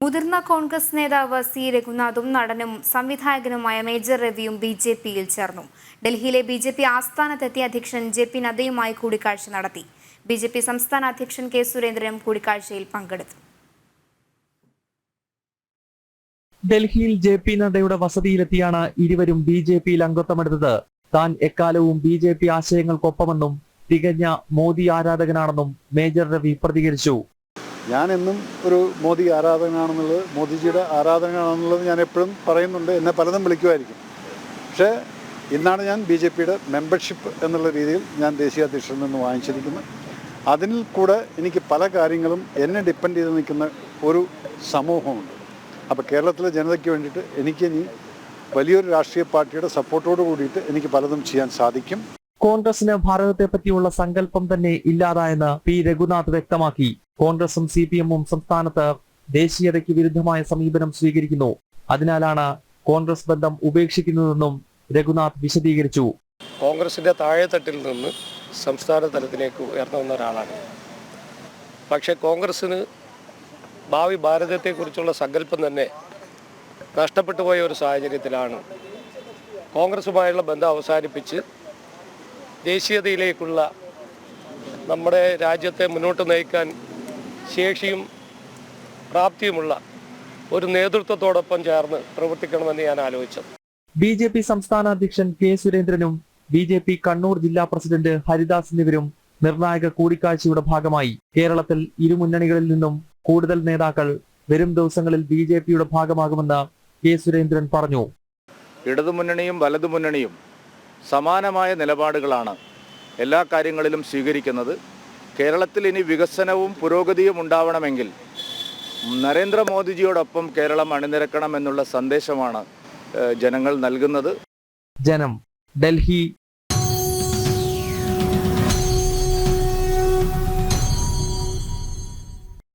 മുതിർന്ന കോൺഗ്രസ് നേതാവ് സി രഘുനാഥും നടനും സംവിധായകനുമായ മേജർ രവിയും ബി.ജെ.പിയിൽ ചേർന്നു. ഡൽഹിയിലെ ബി.ജെ.പി ആസ്ഥാനത്തെത്തിയ അധ്യക്ഷൻ ജെ.പി നദ്ദയുമായി കൂടിക്കാഴ്ച നടത്തി. ബി.ജെ.പി സംസ്ഥാന അധ്യക്ഷൻ കെ സുരേന്ദ്രനും കൂടിക്കാഴ്ചയിൽ പങ്കെടുത്തു. ഡൽഹിയിൽ ജെ.പി നദ്ദയുടെ വസതിയിലെത്തിയാണ് ഇരുവരും ബി.ജെ.പിയിൽ അംഗത്വമെടുത്തത്. താൻ എക്കാലവും ബി.ജെ.പി ആശയങ്ങൾക്കൊപ്പമെന്നും തികഞ്ഞ മോദി ആരാധകനാണെന്നും മേജർ രവി പ്രതികരിച്ചു. ഞാൻ എന്നും ഒരു മോദി ആരാധകനാണെന്നുള്ളത്, മോദിജിയുടെ ആരാധകനാണെന്നുള്ളത് ഞാൻ എപ്പോഴും പറയുന്നുണ്ട്. എന്നെ പലതും വിളിക്കുമായിരിക്കും. പക്ഷേ ഇന്നാണ് ഞാൻ ബി.ജെ.പിയുടെ മെമ്പർഷിപ്പ് എന്നുള്ള രീതിയിൽ ഞാൻ ദേശീയ അധ്യക്ഷനിൽ നിന്ന് വാങ്ങിച്ചിരിക്കുന്നത്. അതിൽ കൂടെ എനിക്ക് പല കാര്യങ്ങളും എന്നെ ഡിപ്പെൻഡ് ചെയ്ത് നിൽക്കുന്ന ഒരു സമൂഹമുണ്ട്. അപ്പോൾ കേരളത്തിലെ ജനതയ്ക്ക് വേണ്ടിയിട്ട് എനിക്കിനി വലിയൊരു രാഷ്ട്രീയ പാർട്ടിയുടെ സപ്പോർട്ടോട് കൂടിയിട്ട് എനിക്ക് പലതും ചെയ്യാൻ സാധിക്കും. കോൺഗ്രസിന് ഭാരതത്തെ പറ്റിയുള്ള സങ്കല്പം തന്നെ ഇല്ലാതായെന്ന് പി രഘുനാഥ് വ്യക്തമാക്കി. കോൺഗ്രസും CPM-ഉം സംസ്ഥാനത്ത് ദേശീയതയ്ക്ക് വിരുദ്ധമായ സമീപനം സ്വീകരിക്കുന്നു. അതിനാലാണ് കോൺഗ്രസ് ബന്ധം ഉപേക്ഷിക്കുന്നതെന്നും രഘുനാഥ് വിശദീകരിച്ചു. കോൺഗ്രസിന്റെ താഴെത്തട്ടിൽ നിന്ന് സംസ്ഥാന തലത്തിലേക്ക് ഉയർന്നു വന്ന ഒരാളാണ്. പക്ഷേ കോൺഗ്രസിന് ഭാവി ഭാരതത്തെക്കുറിച്ചുള്ള സങ്കല്പം തന്നെ നഷ്ടപ്പെട്ടു പോയ ഒരു സാഹചര്യത്തിലാണ് കോൺഗ്രസുമായുള്ള ബന്ധം അവസാനിപ്പിച്ച് ദേശീയതയിലേക്കുള്ള നമ്മുടെ രാജ്യത്തെ മുന്നോട്ട് നയിക്കാൻ ശേഷിയും പ്രാപ്തിയുമുള്ള ഒരു നേതൃത്വത്തോടൊപ്പം ചേർന്ന് പ്രവർത്തിക്കണമെന്ന് ഞാൻ ആലോചിച്ചത്. ബി.ജെ.പി സംസ്ഥാന അധ്യക്ഷൻ കെ സുരേന്ദ്രനും ബി.ജെ.പി കണ്ണൂർ ജില്ലാ പ്രസിഡന്റ് ഹരിദാസ് എന്നിവരും നിർണായക കൂടിക്കാഴ്ചയുടെ ഭാഗമായി. കേരളത്തിൽ ഇരു മുന്നണികളിൽ നിന്നും കൂടുതൽ നേതാക്കൾ വരും ദിവസങ്ങളിൽ ബി.ജെ.പിയുടെ ഭാഗമാകുമെന്ന് കെ സുരേന്ദ്രൻ പറഞ്ഞു. ഇടതുമുന്നണിയും വലതുമുന്നണിയും സമാനമായ നിലപാടുകളാണ് എല്ലാ കാര്യങ്ങളിലും സ്വീകരിക്കുന്നത്. കേരളത്തിൽ ഇനി വികസനവും പുരോഗതിയും ഉണ്ടാവണമെങ്കിൽ നരേന്ദ്രമോദിജിയോടൊപ്പം കേരളം അണിനിരക്കണമെന്നുള്ള സന്ദേശമാണ് ജനങ്ങൾ നൽകുന്നത്. ജനം, ഡൽഹി.